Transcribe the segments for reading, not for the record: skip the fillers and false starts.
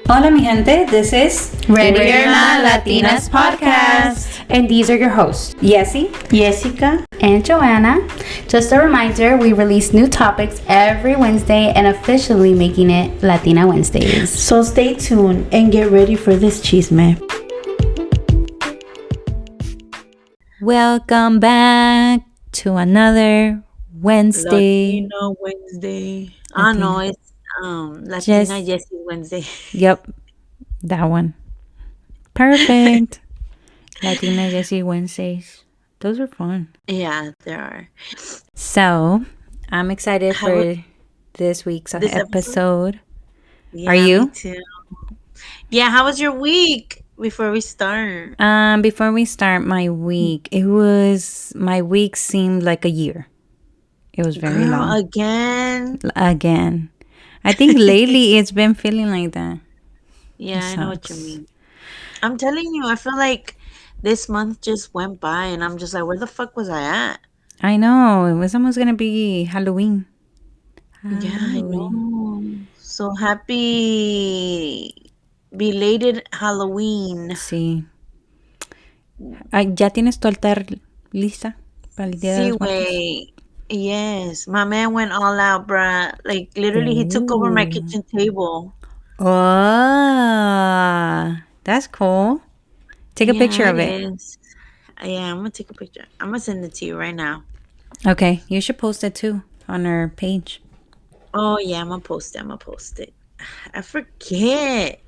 Hola, mi gente. This is Ready or Not Latinas Podcast. And these are your hosts, Yessie, Jessica, and Joanna. Just a reminder, we release new topics every Wednesday and officially making it Latina Wednesdays. so stay tuned and get ready for this chisme. Welcome back to another Wednesday. Latino Wednesday. Latina. No, it's Latina Jessie Wednesday. Yep, that one. Perfect. Latina Jessie Wednesdays. Those are fun. Yeah, there are. So, I'm excited for this week's This episode. Yeah, Are you? Me too. Yeah, how was your week before we start? Before we start my week, my week seemed like a year. It was very long. Again. I think lately it's been feeling like that. Yeah, It I know what you sucks. mean. I'm telling you, I feel like this month just went by and I'm just like, where the fuck was I at? I know. It was almost gonna be Halloween. Yeah, I know. So happy belated Halloween. Sí. Ay, ¿ya tienes tu altar lista para el Día de Sí, los Muertos? way. Yes, my man went all out, bruh. Like literally, he took over my kitchen table. Oh, that's cool. Take a picture of it. Is. Yeah, I'm gonna take a picture. I'm gonna send it to you right now. Okay, you should post it too on our page. Oh yeah, I'm gonna post it. I forget.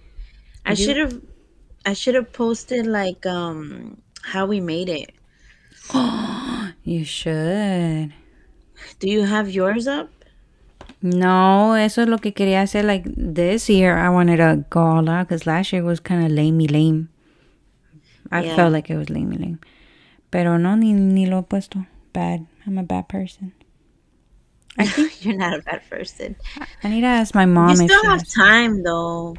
I should have posted like how we made it. You should. Do you have yours up? No, eso es lo que quería hacer. Like this year, I wanted to go all out because last year was kind of lame. I Yeah. felt like it was lame. Pero no, ni lo he puesto. Bad. I'm a bad person. I think you're not a bad person. I need to ask my mom You if still she have has. time though,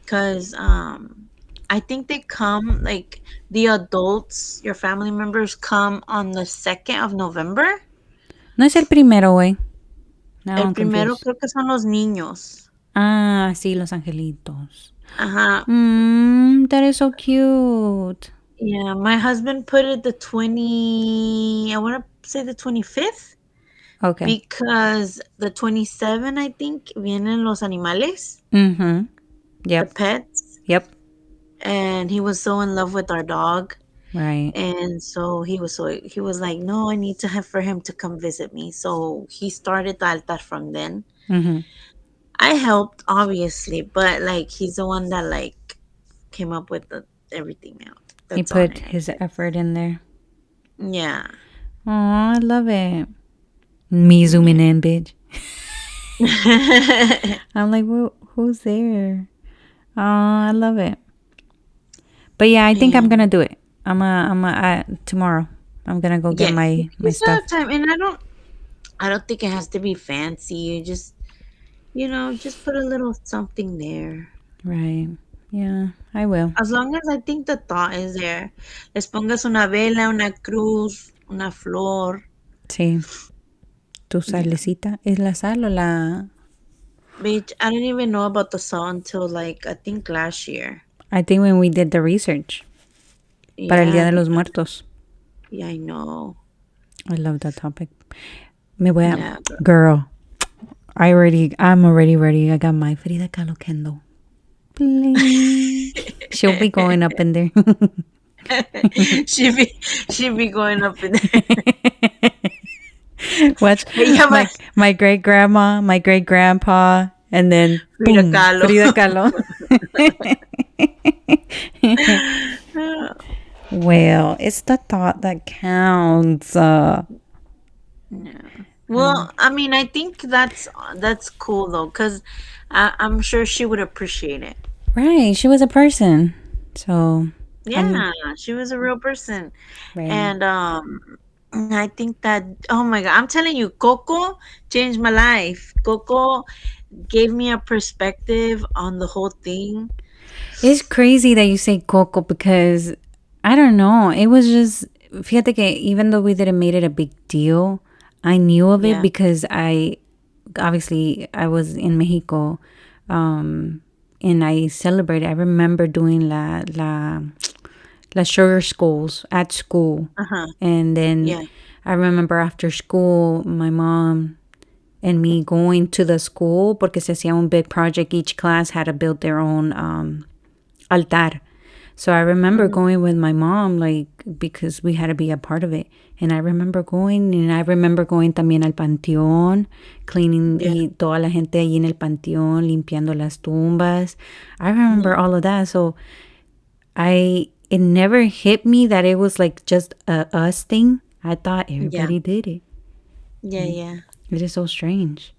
cause I think they come like the adults, your family members come on the 2nd of November. No es el primero, güey. No, El I'm primero confused. creo que son los niños. Ah, sí, los angelitos. Ajá. That is so cute. Yeah, my husband put it the 20, I want to say the 25th. Okay. Because the 27, I think, vienen los animales, Mm-hmm. the Yep. pets. Yep. And he was so in love with our dog. Right. And so he was like, no, I need to have for him to come visit me. So he started the altar from then. Mm-hmm. I helped, obviously, but like he's the one that like came up with everything out. He That's on put it. his effort in there. Yeah. Oh, I love it. Me zooming in, bitch. I'm like, who's there? Oh, I love it. But yeah, I think I'm gonna do it. Tomorrow. I'm gonna go get my You still stuff. have time, and I don't think it has to be fancy. You just put a little something there. Right. Yeah, I will. As long as I think the thought is there. Les pongas una vela, una cruz, una flor. Sí. ¿Tu salecita? ¿Es la sal o la...? Bitch, I didn't even know about the salt until like I think last year. I think when we did the research para el Día de los Muertos. Yeah, I know. I love that topic. Me voy a... Yeah, Girl, I'm already ready. I got my Frida Kahlo candle. Bling. She'll be going up in there. she be going up in there. Watch Yeah, my great grandma, my great grandpa, and then Frida boom, Kahlo. Frida Kahlo. Well, it's the thought that counts. Well, I mean, I think that's cool though, because I'm sure she would appreciate it. Right, she was a person, so Yeah, she was a real person. right. And I think that, oh my God, I'm telling you, Coco changed my life. Coco gave me a perspective on the whole thing. It's crazy that you say Coco because I don't know. It was just, fíjate que even though we didn't make it a big deal, I knew of it because I was in Mexico and I celebrated. I remember doing la sugar skulls at school. Uh-huh. And then Yeah. I remember after school, my mom and me going to the school porque se hacía un big project. Each class had to build their own altar. So I remember going with my mom, like, because we had to be a part of it. And I remember going también al panteón, cleaning y toda la gente allí en el panteón, limpiando las tumbas. I remember all of that. So it never hit me that it was like just a us thing. I thought everybody did it. Yeah, yeah. It is so strange.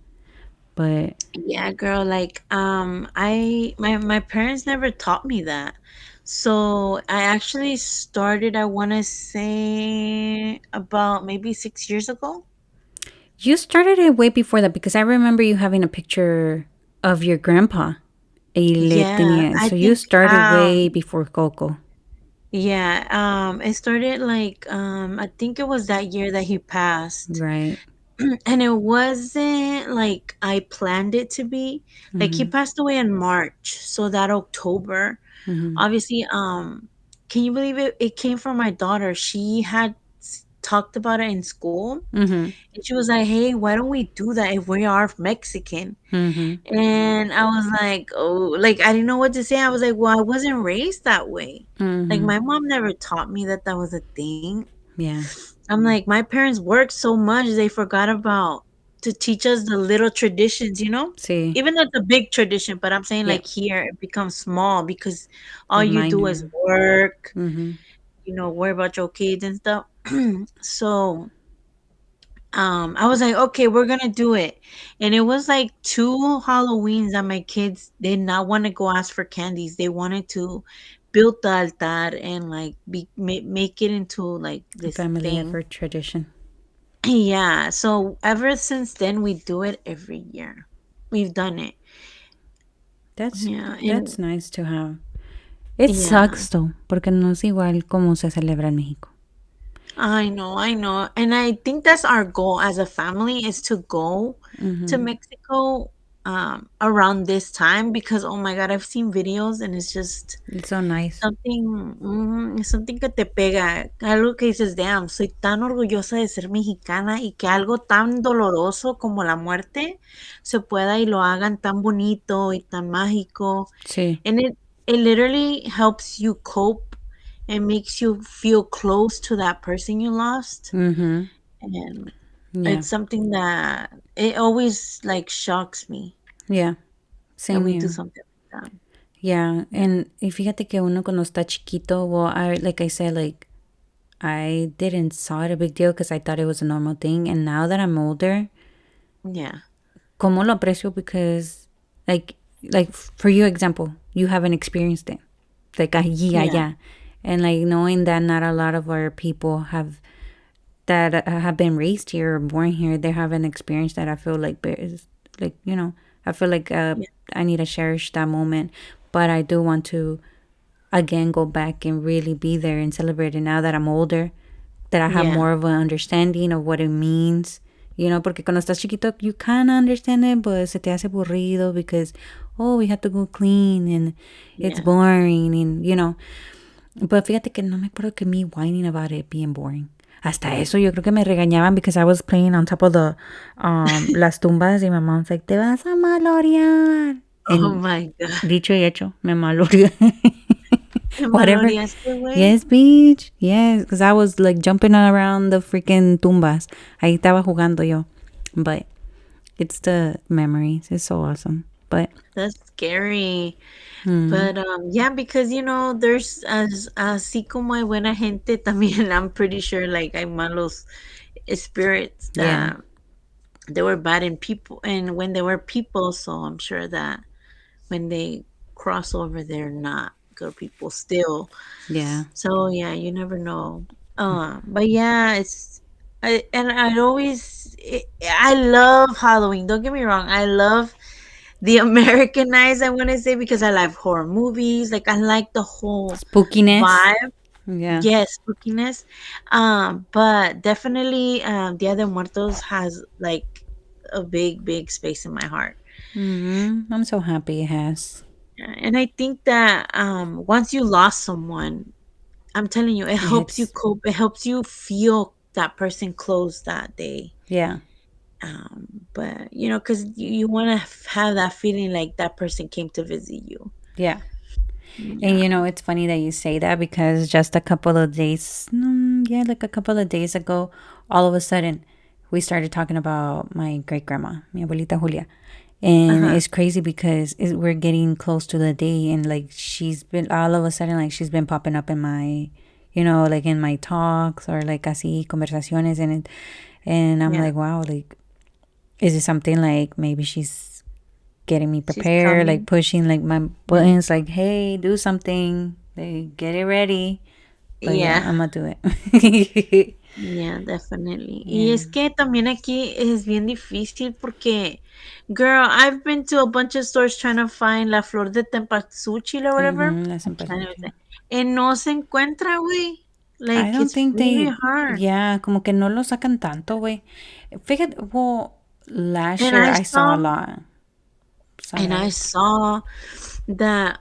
But Yeah, girl, like my parents never taught me that. So I actually started, I want to say about maybe 6 years ago. you started it way before that because I remember you having a picture of your grandpa. Y le Yeah, tenía. I So you think started way before Coco. yeah, it started like I think it was that year that he passed. Right. And it wasn't like I planned it to be. Like he passed away in March, so that October. Obviously, can you believe it? It came from my daughter. She had talked about it in school, Mm-hmm. and she was like, "Hey, why don't we do that if we are Mexican?" Mm-hmm. And I was like, "Oh, like I didn't know what to say." I was like, "Well, I wasn't raised that way. Like Mm-hmm. my mom never taught me that that was a thing." Yeah. I'm like, my parents worked so much they forgot about to teach us the little traditions, you know? See. Even not the big tradition, but I'm saying Yeah. like here it becomes small because all The you do is minor. work, Mm-hmm. worry about your kids and stuff. So I was like, okay, we're gonna do it. And it was like two Halloweens that my kids did not want to go ask for candies. They wanted to build the altar and like make it into like A this family thing. effort tradition. Yeah, so ever since then we do it every year. We've done it. That's Yeah, that's and nice to have. It yeah, sucks though, porque no es igual como se celebra en México. I know. And I think that's our goal as a family is to go to Mm-hmm. Mexico around this time because oh my God, I've seen videos and it's just It's so nice. something que te pega, algo que dices, damn, soy tan orgullosa de ser mexicana y que algo tan doloroso como la muerte se pueda y lo hagan tan bonito y tan mágico. Sí. And it literally helps you cope and makes you feel close to that person you lost. Mm-hmm. And Yeah. it's something that it always like shocks me Yeah. that Same we do here. something like that. Yeah. And y fíjate que uno cuando está chiquito, well, like I said, like I didn't saw it a big deal because I thought it was a normal thing. And now that I'm older, Yeah. como lo aprecio because like for you example, you haven't experienced it. Like allí, Yeah. allá. And like knowing that not a lot of our people have been raised here or born here, they haven't experienced that. I feel like it's like, I feel like I need to cherish that moment. But I do want to again go back and really be there and celebrate it now that I'm older, that I have Yeah. more of an understanding of what it means. Porque cuando estás chiquito, you kind of understand it, but se te hace aburrido because, oh, we have to go clean and it's Yeah. boring and. But fíjate que no me acuerdo que me whining about it being boring. Hasta eso yo creo que me regañaban because I was playing on top of the las tumbas y my mom's like, te vas a malorear. Oh And my God. dicho y hecho, me maloreé. Te Whatever. maloreaste, güey. Yes, bitch. Yes, because I was like jumping around the freaking tumbas. Ahí estaba jugando yo. But it's the memories. It's so awesome. But That's scary. But yeah, because there's así como hay buena gente también. I'm pretty sure like hay malos spirits yeah. that they were bad in people and when they were people, so I'm sure that when they cross over they're not good people still. Yeah. So yeah, you never know. But yeah, I love Halloween. Don't get me wrong. I love the Americanized, I want to say, because I like horror movies. Like I like the whole Spookiness. vibe. Yeah. Yes, spookiness. But definitely, Dia de Muertos has like a big, big space in my heart. I'm so happy it has. And I think that once you lost someone, I'm telling you, it Yeah, helps you cope. It helps you feel that person close that day. yeah, But because you want to have that feeling like that person came to visit you. yeah. And Yeah. it's funny that you say that because just a couple of days, yeah, like a couple of days ago, all of a sudden, we started talking about my great grandma, mi abuelita Julia. And Uh-huh. it's crazy because we're getting close to the day, and like she's been all of a sudden, like she's been popping up in my, like in my talks or like así conversaciones, and I'm Yeah. like, wow, like, is it something like maybe she's getting me She's prepared, like coming. pushing like my Yeah. buttons, like, hey, do something, like, get it ready. But yeah, Yeah. I'm gonna do it. Yeah, definitely. Y Yeah. es que también aquí es bien difícil porque, girl, I've been to a bunch of stores trying to find la flor de tempasuchil or whatever. La I can't even cempasúchil. say. And no se encuentra, güey. I Like, don't it's think really they, hard. yeah, como que no lo sacan tanto, güey. Fíjate, well, last And year I I saw a saw, lot. Saw and I like, saw that,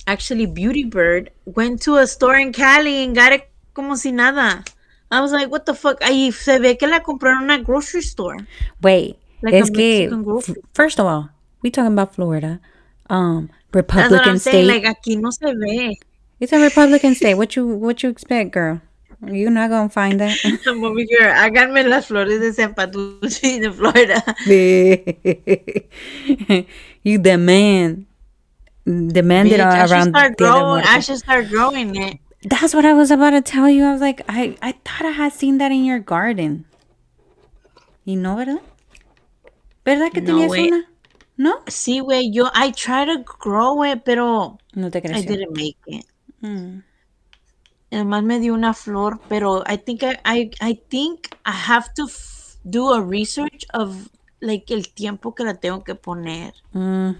actually Beauty Bird went to a store in Cali and got it como si nada. I was like, what the fuck? Ahí se ve que la compraron en a grocery store, wait, like a es que, Mexican grocery store. first of all, we talking about Florida, That's what I'm Republican saying, like, state. aquí no se ve. It's a Republican state. What you expect, girl? You're not gonna find that. I'm over here, háganme las flores de Cempasúchil de Florida. You demanded Bitch, around Dia de I Muertos. should start growing it. That's what I was about to tell you. I was like, I thought I had seen that in your garden. Y no, ¿verdad? ¿Verdad que No, tenías way. una? ¿No? Sí, güey, I tried to grow it, pero No te I creció. didn't make it. Mm. Además me dio una flor, pero I think I have to do a research of like el tiempo que la tengo que poner. Mm.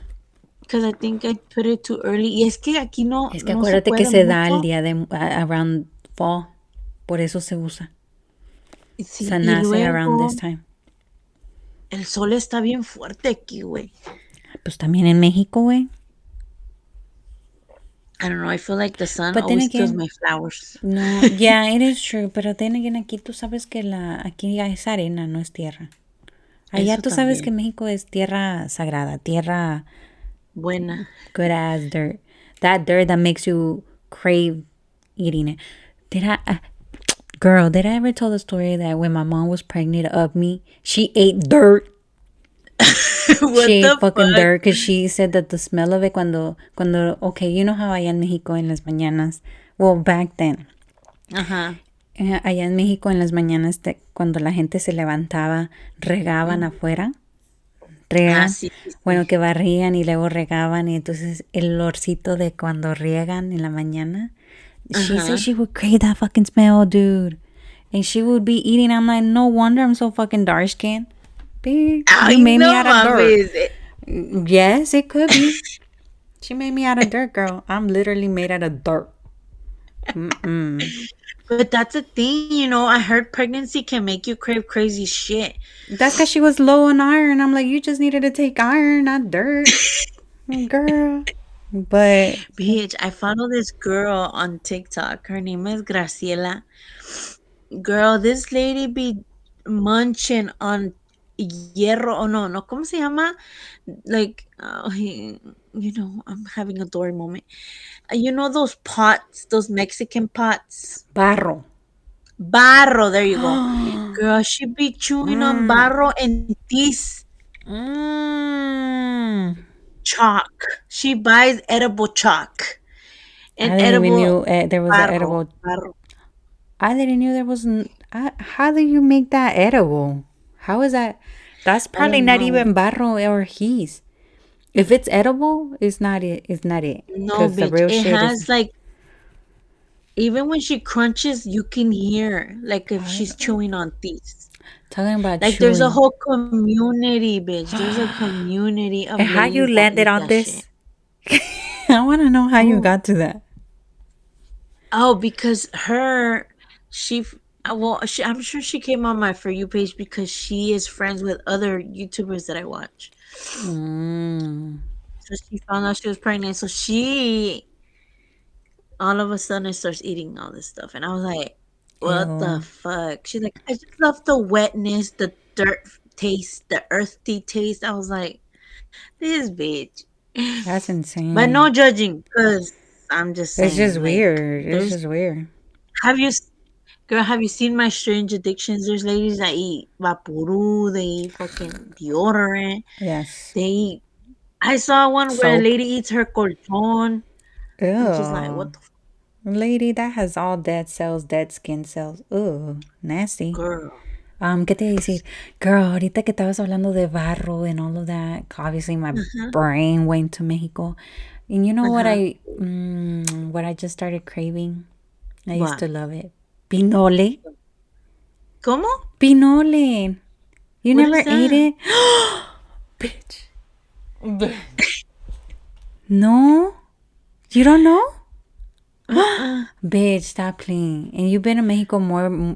Because I think I put it too early. Y es que aquí Es que no se acuérdate que puede se da el mucho. día de around fall. Por eso se usa. Sí, Se y nace around luego this time. el sol está bien fuerte aquí, güey. Pues también en México, güey. I don't know, I feel like the sun But then always kills again, my flowers. no, yeah, it is true. Pero then again, aquí tú sabes que aquí es arena, no es tierra. Allá Eso tú sabes que también. México es tierra sagrada, tierra Buena. good ass dirt. That dirt that makes you crave eating it. Girl, did I ever tell the story that when my mom was pregnant of me, she ate dirt? What She ate the fucking fuck? dirt because she said that the smell of it okay, you know how allá en México en las mañanas, well, back then, Ajá. allá en México en las mañanas, cuando la gente se levantaba, regaban afuera, Ah, regan, sí, sí, bueno, sí. que barrían y luego regaban, y entonces el olorcito de cuando riegan en la mañana, she said Ajá. she would crave that fucking smell, dude. And she would be eating. I'm like, no wonder I'm so fucking dark skinned. Bitch, you Ay, made me no out of dirt. mames. Yes, it could be. She made me out of dirt, girl. I'm literally made out of dirt. But that's a thing, I heard pregnancy can make you crave crazy shit. That's because she was low on iron. I'm like, you just needed to take iron, not dirt, girl. But Bitch, I follow this girl on TikTok. Her name is Graciela. Girl, this lady be munching on hierro. Oh, no, no. ¿Cómo se llama? Like, I'm having a Dory moment. You know those pots, those Mexican pots? barro. Barro, there you go. Girl, she be chewing on barro and this Mm. chalk. She buys edible chalk and I didn't even edible knew there was an edible. barro. I didn't knew there was. How do you make that edible? How is that? That's I probably don't not know. even barro or he's. If it's edible, it's not it. It's not it. No, Because the bitch. real It shit has is. like, even when she crunches, you can hear like if she's chewing on thieves. Talking about Like there's a chewing. whole community, bitch. There's a community of And how you ladies that landed eat on that shit. this? I want to know how you Oh, got to that. oh, because I'm sure she came on my For You page because she is friends with other YouTubers that I watch. Mm. So she found out she was pregnant. So she all of a sudden starts eating all this stuff. And I was like, what the Ew. fuck? She's like, I just love the wetness, the dirt taste, the earthy taste. I was like, this bitch. That's But no insane. judging, because I'm just It's just saying, like, weird. It's there's just weird. have you girl, have you seen my strange addictions? There's ladies that eat Vaporu, they eat fucking deodorant, Yes. they eat I saw one where a Soap. lady eats her colchon. I'm just like, Ew. what the Lady, that has all dead cells, dead skin cells. Ooh, nasty. girl? ¿Qué te iba a decir? Girl, ahorita que estabas hablando de barro and all of that, obviously my Uh-huh. brain went to Mexico. And you know Uh-huh. what I just started craving? I used What? to love it. Pinole. ¿Cómo? Pinole. You What never is ate that? it? Bitch. No? You don't know? Uh-uh. Bitch, stop playing. And you've been to Mexico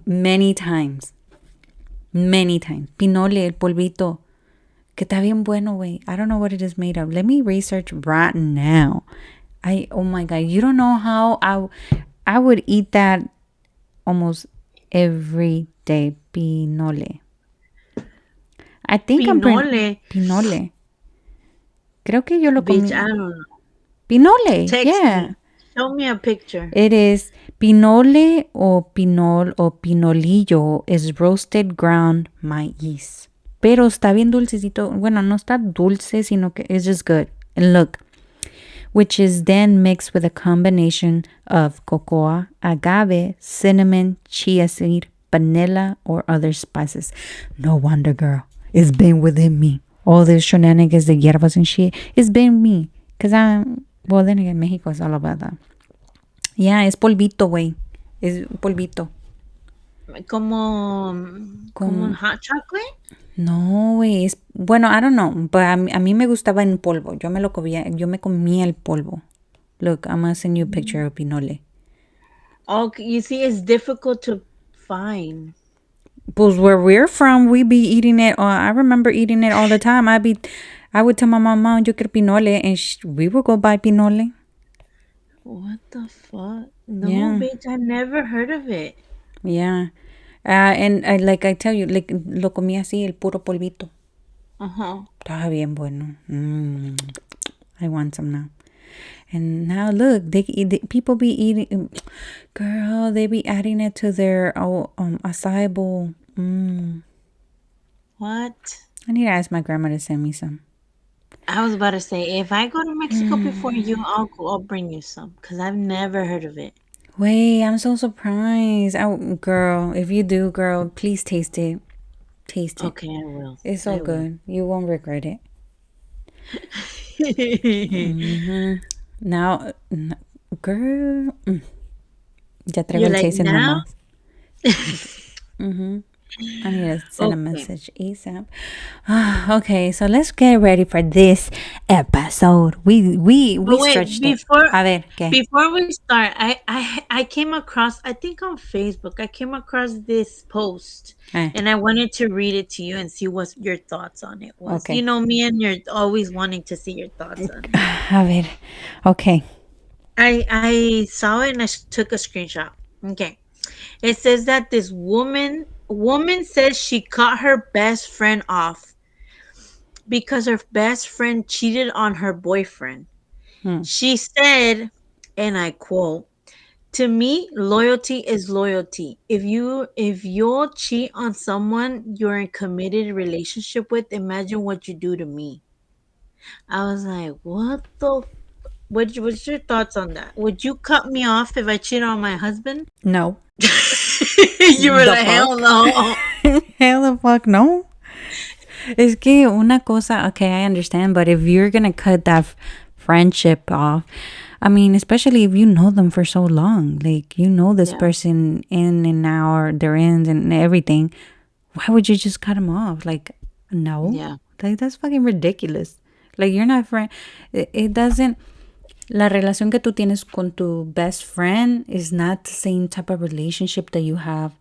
many times. Many times. Pinole, el polvito. Que está bien bueno, güey. I don't know what it is made of. Let me research right now. Oh my God. You don't know how I would eat that almost every day. Pinole. I think Pinole. Pinole. Creo que yo lo Bitch, I comí. don't know. Pinole. Text Yeah. me. Show me a picture. It is pinole o pinol o pinolillo is roasted ground maíz. Pero está bien dulcecito. Bueno, no está dulce, sino que it's just good. And look, which is then mixed with a combination of cocoa, agave, cinnamon, chia seed, vanilla, or other spices. No wonder, girl. It's been within me. All this shenanigans, the hierbas and shit, it's been me. Because well, then again, Mexico is all about that. Yeah, es polvito, güey. Es polvito. Como Con, hot chocolate? no, güey. Bueno, I don't know. But a mí me gustaba en polvo. Yo me comía el polvo. Look, I'm gonna send you a picture of pinole. Oh, you see, it's difficult to find. Pues where we're from, we be eating it. I remember eating it all the time. I would tell my mom, yo quiero pinole. And we would go buy pinole. What the fuck? No, Yeah. bitch, I never heard of it. Yeah. And like I tell you, like, lo comía así, el puro polvito. Uh-huh. Estaba bien bueno. I want some now. And now look, people be eating. Girl, they be adding it to their acai bowl. What? I need to ask my grandma to send me some. I was about to say, if I go to Mexico before you, I'll bring you some because I've never heard of it. Wait, I'm so surprised. Girl, if you do, girl, please taste it. Taste it. Okay, I will. It's so I will. good. You won't regret it. Now, girl, ya traigo You're el like, taste in my now? mouth. I need to send a Okay. message ASAP. Okay, so let's get ready for this episode. We But wait, stretched it. before A ver, ¿qué? before we start, I came across, I think on Facebook, I came across this post Eh, and I wanted to read it to you and see what your thoughts on it was. Okay. You know me, and you're always wanting to see your thoughts on it. A ver. Okay. I saw it and I took a screenshot. Okay. It says that this woman says she cut her best friend off because her best friend cheated on her boyfriend. She said, and I quote, "To me, loyalty is loyalty. If you'll cheat on someone you're in committed relationship with, imagine what you do to me." I was like, what the what's your thoughts on that? Would you cut me off if I cheated on my husband? No. You were The like, hell no. Hell the fuck no. Es que una cosa, okay, I understand, but if you're gonna cut that friendship off, I mean, especially if you know them for so long, like you know this Yeah. person in and out, their ends and everything, why would you just cut them off? Like, no. Yeah. Like, that's fucking ridiculous. Like, you're not friend. It doesn't. La relación que tú tienes con tu best friend is not the same type of relationship that you have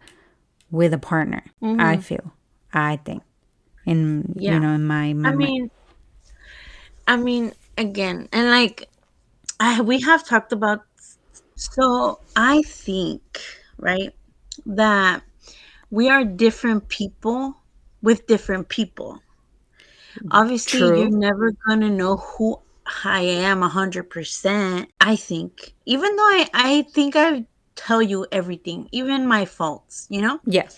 with a partner. I think. In Yeah. you know, in my I mean, again, and like we have talked about. So I think, right, that we are different people with different people. Obviously, you're True. never gonna know who I am 100%. I think, even though I think I tell you everything, even my faults, Yeah.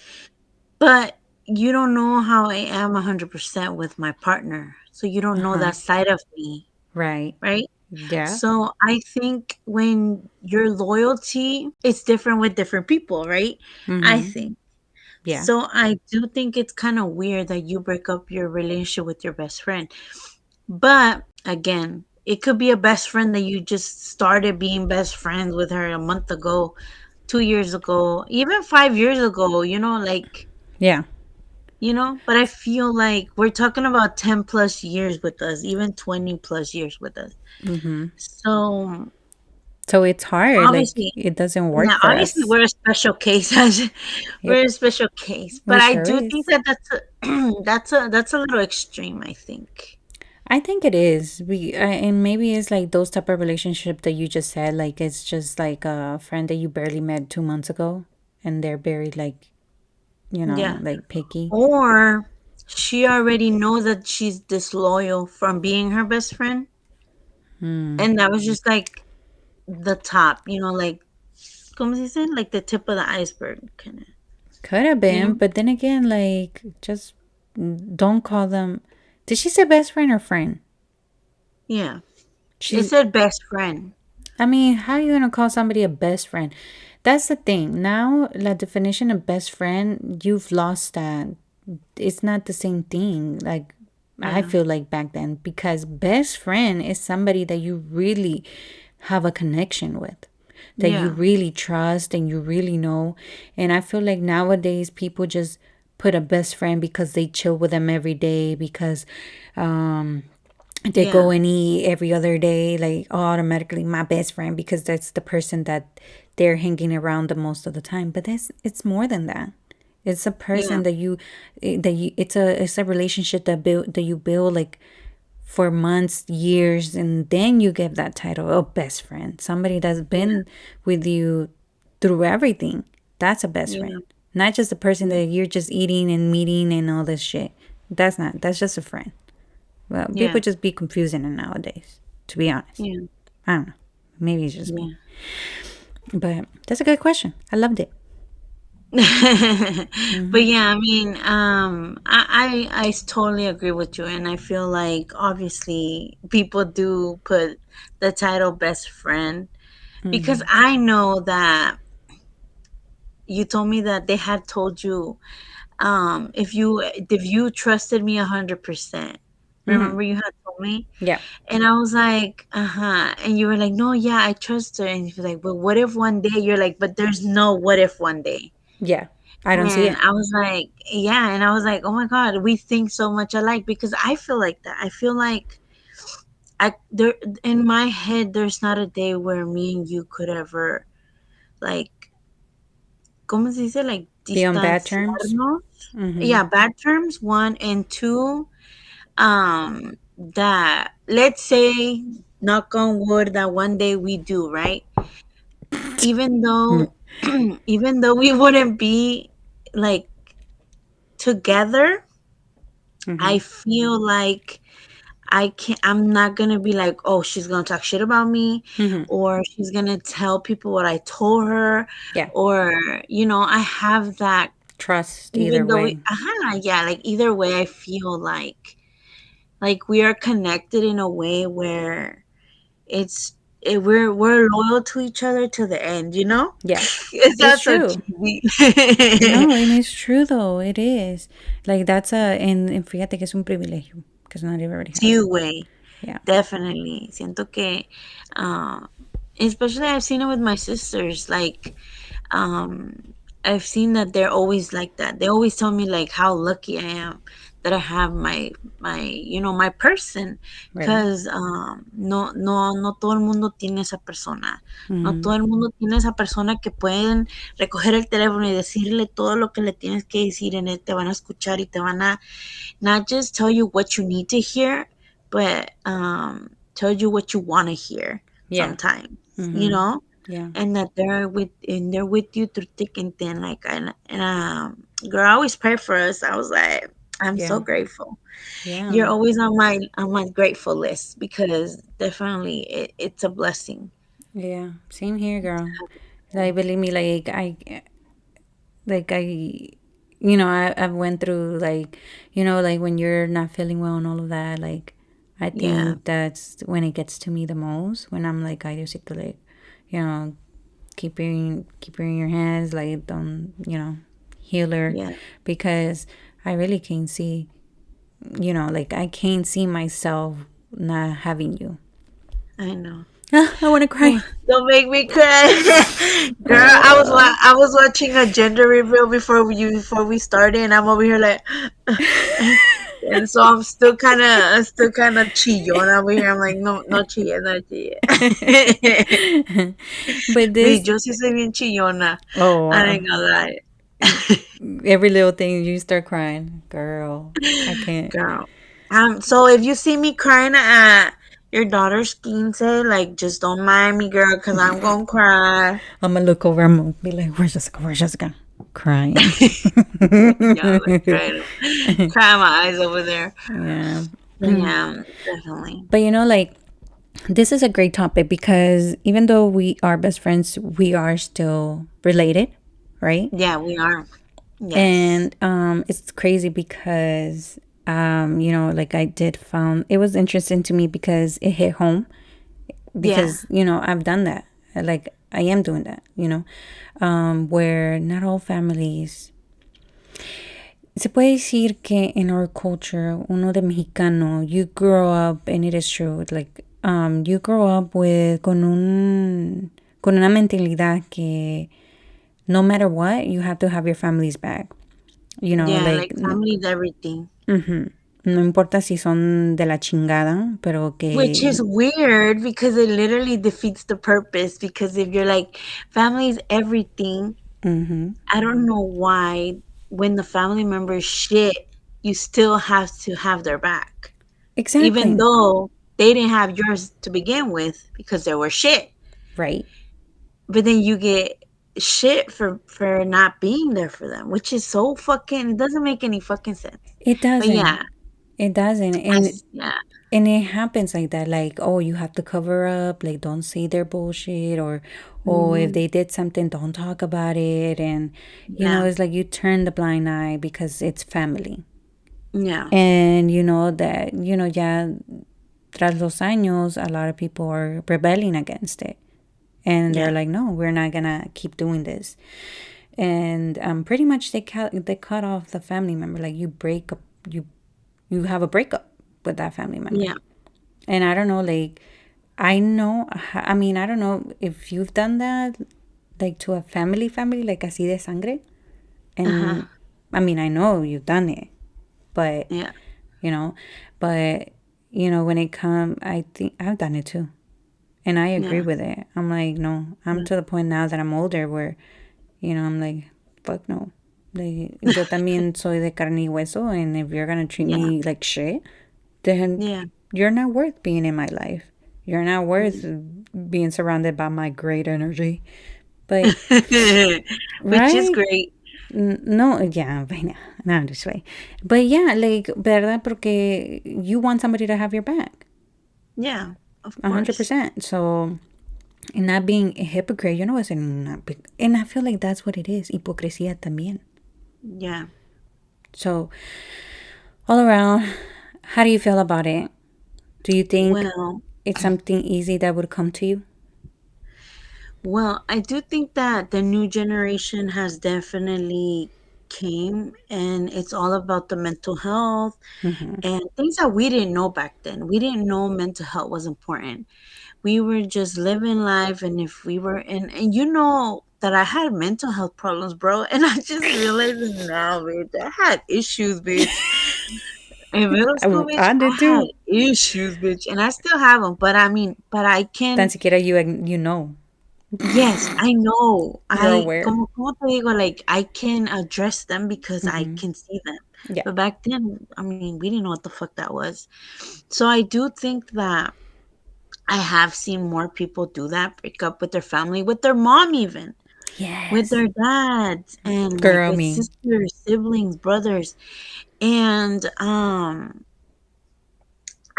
but you don't know how I am 100% with my partner. So you don't know Uh-huh. that side of me, Right. right? Yeah. So I think when your loyalty is different with different people, right? I Mm-hmm. think. Yeah. So I do think it's kind of weird that you break up your relationship with your best friend. But again, it could be a best friend that you just started being best friends with her a month ago, 2 years ago, even 5 years ago, like, Yeah. but I feel like we're talking about 10 plus years with us, even 20 plus years with us. Mm-hmm. So So it's hard. Like obviously, it doesn't work now for obviously us. we're a special case. We're Yep. a special case, but We I sure do think is. that that's a little extreme, I think. I think it is. And maybe it's like those type of relationship that you just said. Like it's just like a friend that you barely met 2 months ago, and they're very like Yeah. like picky. Or she already knows that she's disloyal from being her best friend, and that was just like the top, like, como se dice, like the tip of the iceberg, kind of, Could have you been, know? but then again, like just don't call them. Did she say best friend or friend? Yeah. It She's. said best friend. I mean, how are you gonna call somebody a best friend? That's the thing. Now, the definition of best friend, you've lost that. It's not the same thing. Like I Yeah. feel like back then, because best friend is somebody that you really have a connection with, that you Yeah. really trust and you really know. And I feel like nowadays people just put a best friend because they chill with them every day, because um they go Yeah. and eat every other day, like automatically my best friend, because that's the person that they're hanging around the most of the time. But it's more than that. It's a Yeah. person that you it's a relationship that you build like for months, years, and then you give that title of best friend. Somebody that's Yeah. been with you through everything. That's a best friend. Yeah. Not just a person Yeah. that you're just eating and meeting and all this shit. That's just a friend. Well, people Yeah. just be confusing it nowadays, to be honest. Yeah. I don't know. Maybe it's just me. Yeah. But that's a good question. I loved it. But yeah, I mean, I totally agree with you, and I feel like obviously people do put the title best friend because I know that you told me that they had told you, if you trusted me 100%. Hmm. Remember you had told me, Yeah. and I was like, and you were like, no, yeah, I trust her, and you're like, but what if one day? You're like, but there's no what if one day. Yeah. I don't see And it. I was like, yeah. And I was like, oh my God, we think so much alike because I feel like that. I feel like there in my head, there's not a day where me and you could ever, like, ¿cómo se dice? Like, Be on bad terms. distanciarnos. Mm-hmm. Yeah, bad terms, one. And two, that let's say, knock on wood, that one day we do, right? Even though, even though we wouldn't be like together, Mm-hmm. I feel like I'm not gonna be like, oh, she's gonna talk shit about me, Mm-hmm. or she's gonna tell people what I told her, Yeah. or I have that. Trust either Even though we, way. yeah, like either way, I feel like we are connected in a way where we're loyal to each other to the end. Yeah. It It's sounds so true. cheesy. No, and it's true though. It is. Like that's and fíjate que es un privilegio because not everybody has Two that. way. Yeah. Definitely. Siento que, uh, especially I've seen it with my sisters. Like, I've seen that they're always like that. They always tell me like how lucky I am that I have my person, Right. because no todo el mundo tiene esa persona. No Mm-hmm. todo el mundo tiene esa persona que pueden recoger el teléfono y decirle todo lo que le tienes que decir, en él te van a escuchar y te van a not just tell you what you need to hear, but tell you what you want to hear Yeah. sometimes, you Mm-hmm. know, Yeah. and that they're with you through thick and thin. Like, girl, I always pray for us. I was like, I'm so Yeah. grateful. Yeah. You're always on my grateful list because definitely it's a blessing. Yeah. Same here, girl. Like, believe me, like I I've went through, like, like when you're not feeling well and all of that, like I Yeah, think that's when it gets to me the most, when I'm like, I just to, like, you know keep her in your hands, like, don't, heal her, yeah, because I really can't see, like, I can't see myself not having you. I know. I want to cry. Don't make me cry, girl. I was watching a gender reveal before we started, and I'm over here like, and so I'm still kind of chillona over here. I'm like, no, no chille, no chille. But Me, this, yo sí soy bien chillona. oh, I ain't gonna lie, every little thing you start crying, girl. I can't. girl. So if you see me crying at your daughter's 15, like, just don't mind me, girl, because I'm gonna cry. I'm gonna look over. I'm gonna be like, "Where's Jessica? Where's Jessica?" Crying. Yeah, like crying my eyes over there. Yeah. But yeah, definitely. But like, this is a great topic because even though we are best friends, we are still related, right? Yeah, we are. Yes. And it's crazy because like, I did found it was interesting to me because it hit home, Yeah. because I've done that, like, I am doing that, where not all families. Se puede decir que in our culture, uno de mexicano, you grow up, and it is true, like, you grow up con una mentalidad que no matter what, you have to have your family's back. Yeah, Like, like family is everything. no importa si son de la chingada, pero Which que. is weird because it literally defeats the purpose. Because if you're like, family is everything, Mm-hmm. I don't know why when the family members shit, you still have to have their back. Even Exactly. though they didn't have yours to begin with because they were shit. Right. But then you get shit for not being there for them, which is so fucking, it doesn't make any fucking sense. It But doesn't. yeah, It doesn't. yeah, And it happens like that. Like, oh, you have to cover up. Like, don't say their bullshit, or, oh, if mhm, they did something, don't talk about it. And yeah, it's like you turn the blind eye because it's family. yeah, And that, ya tras los años, a lot of people are rebelling against it. And they're yeah, like, no, we're not gonna keep doing this. And pretty much they cut off the family member. Like, you break up, you have a breakup with that family member. yeah, And I don't know, like, I mean, I don't know if you've done that, like, to a family, like, así de sangre. uh-huh, And I mean, I know you've done it, but yeah, you know, but when it comes, I think I've done it too. And I agree yeah, with it. I'm like, no, I'm to the point now that I'm older where, I'm like, fuck no. Like, yo también soy de carne y hueso, and if you're gonna treat yeah, me like shit, then yeah. you're not worth being in my life. You're not worth being surrounded by my great energy. But, Which is right? great. No, yeah, vaina. No, I'm just like, but yeah, like, ¿verdad? Porque you want somebody to have your back. Yeah, of course. 100%. So, and not being a hypocrite, and I feel like that's what it is. Hipocresía también. Yeah. So, all around, how do you feel about it? Do you think Well, it's something easy that would come to you? well, I do think that the new generation has definitely came, and it's all about the mental health Mm-hmm. and things that we didn't know back then. We didn't know mental health was important. We were just living life, and if we were in, and that I had mental health problems, bro, and I just realized it now, bitch. I had issues, bitch. In middle school, bitch, I I did had too. issues, bitch, and I still have them. But I mean, but I Tan can. siquiera you know. Yes, I know. You're aware. Como te digo, like, I can address them because I Mm-hmm. can see them. Yeah. But back then, I mean, we didn't know what the fuck that was. So I do think that I have seen more people do that, break up with their family, with their mom even, with Yes. their dads, and like Girl, with me. sisters, siblings, brothers. And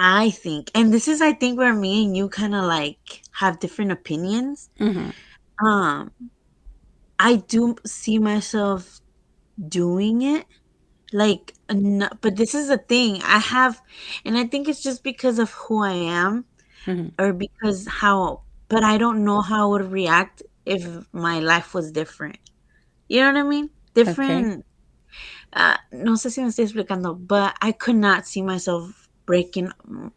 I think, and this is I think where me and you kind of like have different opinions. Mm-hmm. Um, I do see myself doing it. Like, but this is the thing I have, and I think it's just because of who I am, Mm-hmm. or because how, but I don't know how I would react if my life was different. You know what I mean? Okay. Different. No sé si me estoy explicando, but I could not see myself breaking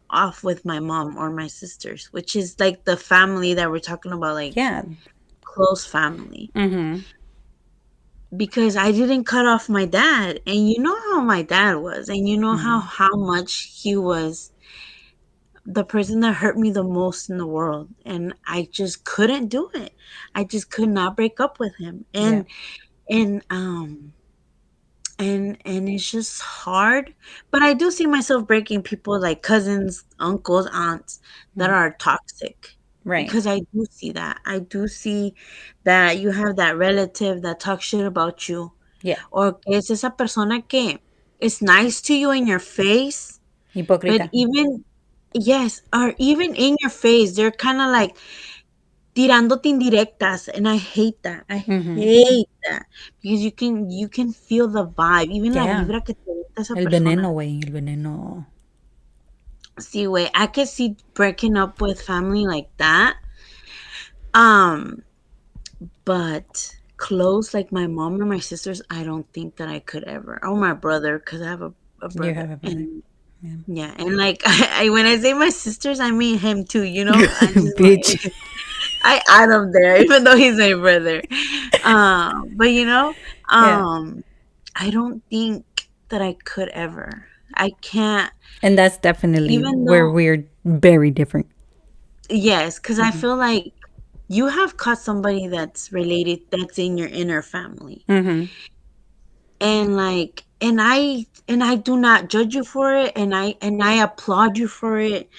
off with my mom or my sisters, which is like the family that we're talking about, like Yeah. close family. Mm-hmm. Because I didn't cut off my dad, and you know how my dad was, and you know Mm-hmm. how much he was the person that hurt me the most in the world, and I just couldn't do it. I just could not break up with him, Yeah. and and it's just hard. But I do see myself breaking people like cousins, uncles, aunts that Mm-hmm. are toxic, Right. because I do see that. I do see that you have that relative that talks shit about you, Yeah. or que es esa persona que is nice to you in your face, but Hipócrita. even, yes, or even in your face, they're kind of like tirándote indirectas, and I hate that. I Mm-hmm. hate that, because you can feel the vibe, even la Yeah. vibra que te gusta esa El veneno, persona. güey. El veneno. See, wait, I could see breaking up with family like that. Um, but close like my mom or my sisters, I don't think that I could ever. Or my brother, because I have a You brother, have a brother. and Yeah. yeah, and like I when I say my sisters, I mean him too. I just Bitch. like I add him there, even though he's my brother. But Yeah. I don't think that I could ever. I can't, And that's definitely even where though, we're very different. yes, because I Mm-hmm. feel like you have caught somebody that's related, that's in your inner family, Mm-hmm. and like, and I do not judge you for it, and I applaud you for it,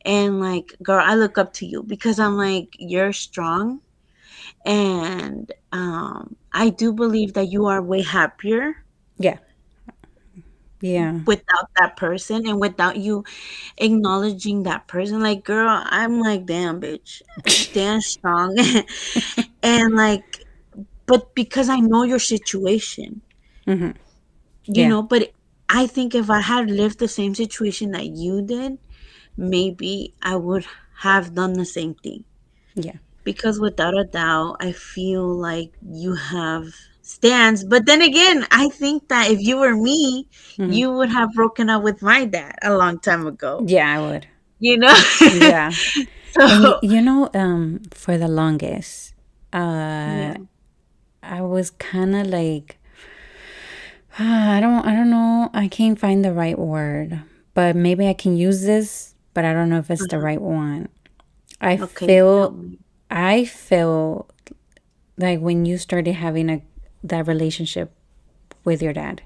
and like, girl, I look up to you, because I'm like, you're strong. And I do believe that you are way happier Yeah. Yeah. without that person, and without you acknowledging that person. Like, girl, I'm like, damn, bitch, stand strong. And like, but because I know your situation, Mm-hmm. Yeah. but I think if I had lived the same situation that you did, maybe I would have done the same thing. Yeah. Because without a doubt, I feel like you have stands. But then again, I think that if you were me, Mm-hmm. you would have broken up with my dad a long time ago. Yeah, I would. You know? Yeah. And So, for the longest, uh, yeah. I was kind of like, I don't know. I can't find the right word, but maybe I can use this, but I don't know if it's the Uh-huh. right one. I Okay, tell feel, me. I feel like when you started having that relationship with your dad,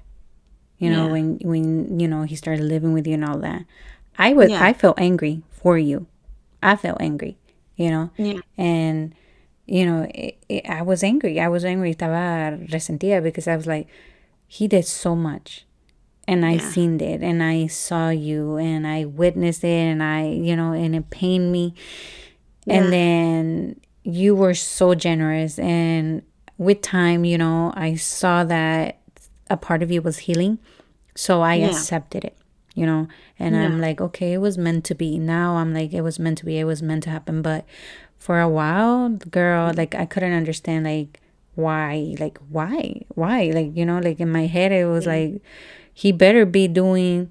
Yeah. when he started living with you and all that, Yeah. I felt angry for you. I felt angry, Yeah. and I was angry. I was angry. Estaba resentida because I was like, he did so much, and I Yeah. seen it, and I saw you, and I witnessed it, and and it pained me. And Yeah. then you were so generous, and with time, I saw that a part of you was healing, so I Yeah. accepted it, and Yeah. I'm like, okay, it was meant to be. Now I'm like, it was meant to be, it was meant to happen. But for a while, girl, like, I couldn't understand, like, why, like, like, in my head it was Yeah. like, he better be doing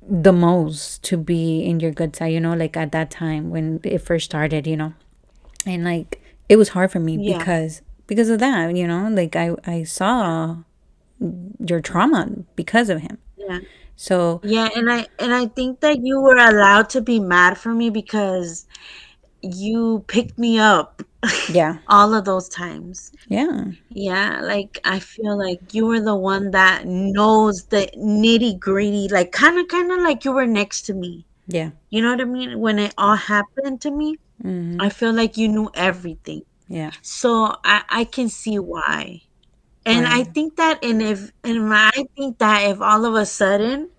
the most to be in your good side, like, at that time when it first started, and like, it was hard for me Yeah. because of that, like, I saw your trauma because of him. Yeah. So Yeah. And I think that you were allowed to be mad for me, because you picked me up yeah. all of those times. Yeah. Yeah, like I feel like you were the one that knows the nitty gritty, like kind of like you were next to me. Yeah. You know what I mean? When it all happened to me, Mm-hmm. I feel like you knew everything. Yeah. So I can see why. And I Right. think that, I think that if all of a sudden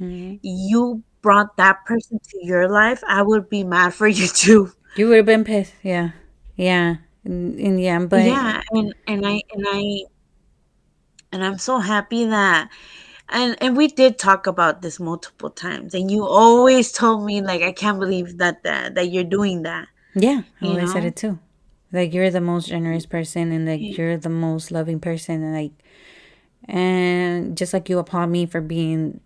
Mm-hmm. you brought that person to your life, I would be mad for you too. You would have been pissed. Yeah. Yeah. And yeah, but Yeah, and I'm so happy that, and we did talk about this multiple times, and you always told me like, I can't believe that you're doing that, yeah, I you always said know? it too. Like you're the most generous person and like you're the most loving person and like and just like you applaud me for being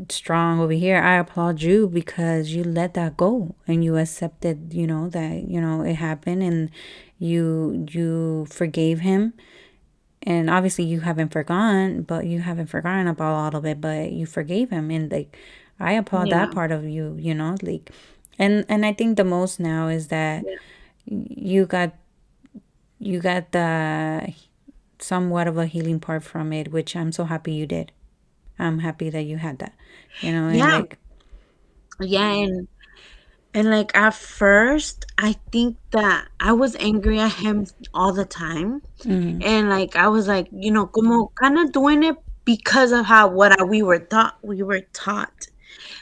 strong over here, I applaud you because you let that go and you accepted, that, it happened and you forgave him. And obviously you haven't forgotten, but you haven't forgotten about all of it, but you forgave him and like I applaud that Yeah, part of you, like and I think the most now is that yeah, you got the somewhat of a healing part from it, which I'm so happy you did. I'm happy that you had that, and yeah, like, yeah, and like at first, I think that I was angry at him all the time, mm-hmm, and like I was like, como kind of doing it because of how what we were taught,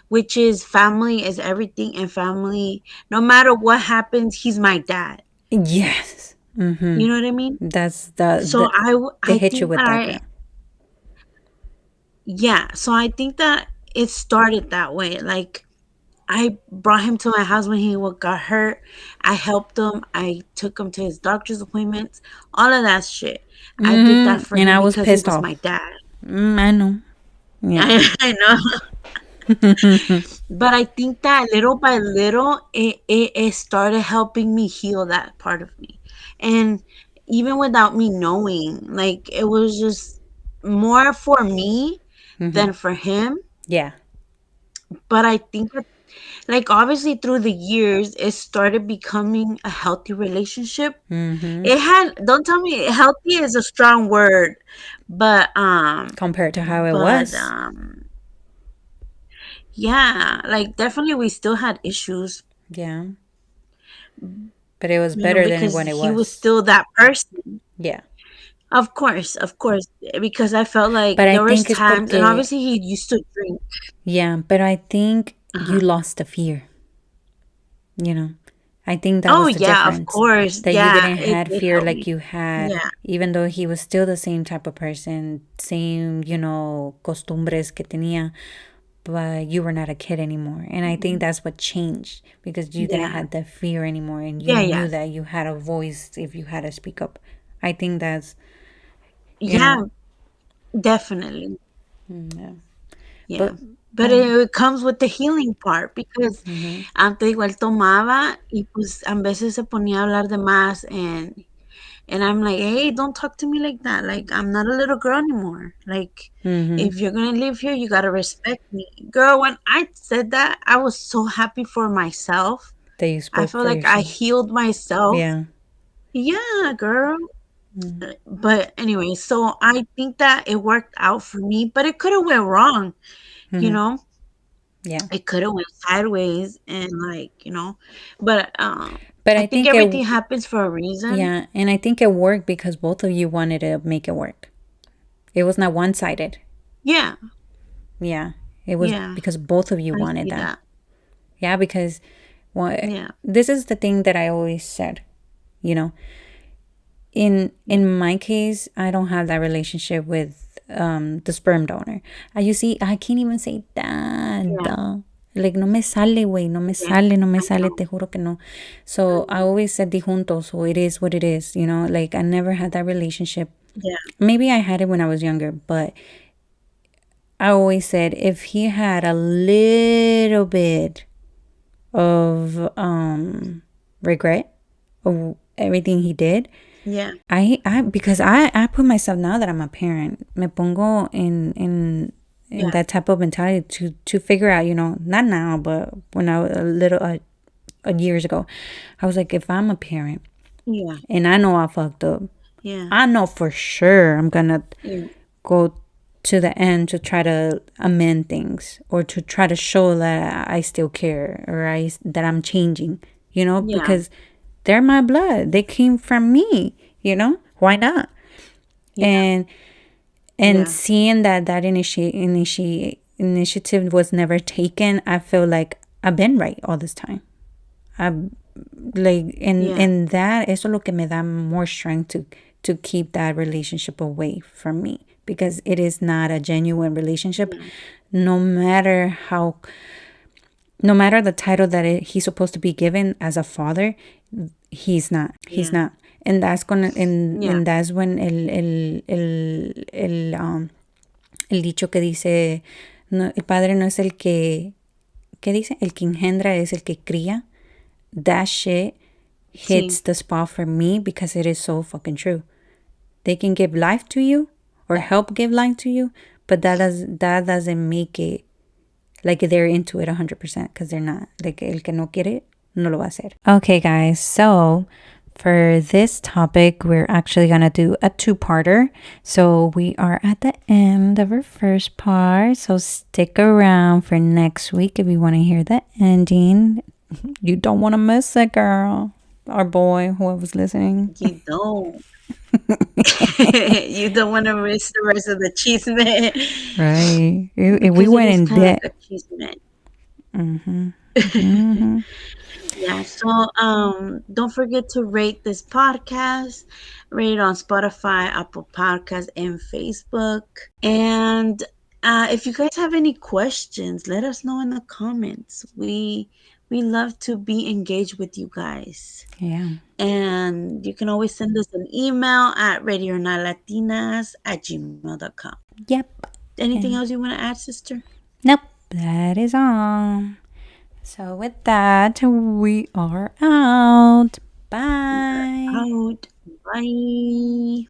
which is family is everything, and family, no matter what happens, he's my dad. yes, mm-hmm, You know what I mean? that's So they I hit you think with that that, girl. yeah, so I think that it started that way. Like I brought him to my house when he got hurt. I helped him. I took him to his doctor's appointments. All of that shit. I did that for And him I was because he pissed was my off. dad. I know. Yeah. I know. But I think that little by little, it started helping me heal that part of me. And even without me knowing, like it was just more for me Mm-hmm. than for him. Yeah. But I think that, like, obviously through the years, it started becoming a healthy relationship. Mm-hmm. It had, don't tell me healthy is a strong word, but Compared to how it but was. yeah, like definitely we still had issues, Yeah. But it was better than because what it he was was. still that person. Yeah. Of course, because I felt like But I there was think it's times, and porque, obviously he used to drink. yeah, but I think you Uh-huh. lost the fear, you know. I think that Oh was the yeah, of difference. course. That you Yeah, didn't it had did fear help like me. you had, Yeah. even though he was still the same type of person, same, costumbres que tenía, but you were not a kid anymore. And I think that's what changed because you didn't Yeah. have the fear anymore and you Yeah, knew yeah. that you had a voice if you had to speak up. I think that's, you Yeah, know, definitely. yeah. Yeah. But, But it comes with the healing part because mm-hmm, antes igual tomaba y pues a veces se ponía a hablar de más, and I'm like, "Hey, don't talk to me like that. Like I'm not a little girl anymore. Like mm-hmm, if you're going to live here, you got to respect me." Girl, when I said that, I was so happy for myself. that you I spoke felt for like I yourself. healed myself. Yeah. Yeah, girl. Mm-hmm. But anyway, so I think that it worked out for me, but it could have went wrong, you Mm-hmm. know? Yeah. It could have went sideways, and like, but But I I think think it, everything happens for a reason. yeah, and I think it worked because both of you wanted to make it work. It was not one sided. Yeah. Yeah, it was Yeah. because both of you I wanted see that. that. Yeah, because Yeah. this is the thing that I always said, you know. In my case, I don't have that relationship with the sperm donor. You see, I can't even say that. Yeah. Like no me sale, güey, no me Yeah. sale, no me I sale, know. te juro que no. So I always said di juntos, so it is what it is, Like I never had that relationship. Yeah. Maybe I had it when I was younger, but I always said if he had a little bit of regret of everything he did, Yeah. I because I put myself now that I'm a parent, me pongo in Yeah. that type of mentality to figure out, not now, but when I was a little years ago, I was like, if I'm a parent Yeah. and I know I fucked up, Yeah. I know for sure I'm gonna Yeah. go to the end to try to amend things or to try to show that I still care or that I'm changing, Yeah. because they're my blood. They came from me, Why not? Yeah. And Yeah. seeing that initiative was never taken, I feel like I've been right all this time. I'm like, and that eso es lo que me da more strength to keep that relationship away from me, because it is not a genuine relationship. No matter the title that he's supposed to be given as a father, he's not. He's not. And that's gonna and that's when el dicho que dice, no, el padre no es el que, ¿qué dice? El que engendra es el que cría. That shit hits the spot for me because it is so fucking true. They can give life to you or help give life to you, but that doesn't make it like they're into it 100%, because they're not. Like, el que no quiere, no lo va a hacer. Okay, guys, so for this topic, we're actually going to do a two-parter. So we are at the end of our first part. So stick around for next week if you want to hear the ending. You don't want to miss it, girl. Or boy, whoever's listening. You don't. You don't want to miss the rest of the chisme. Right. We went in depth. Yeah, so don't forget to rate this podcast. Rate it on Spotify, Apple Podcasts, and Facebook. And if you guys have any questions, let us know in the comments. We love to be engaged with you guys. Yeah. And you can always send us an email at radionalatinas@gmail.com. Yep. Anything else you want to add, sister? Nope. That is all. So with that, we are out. Bye. Out. Bye.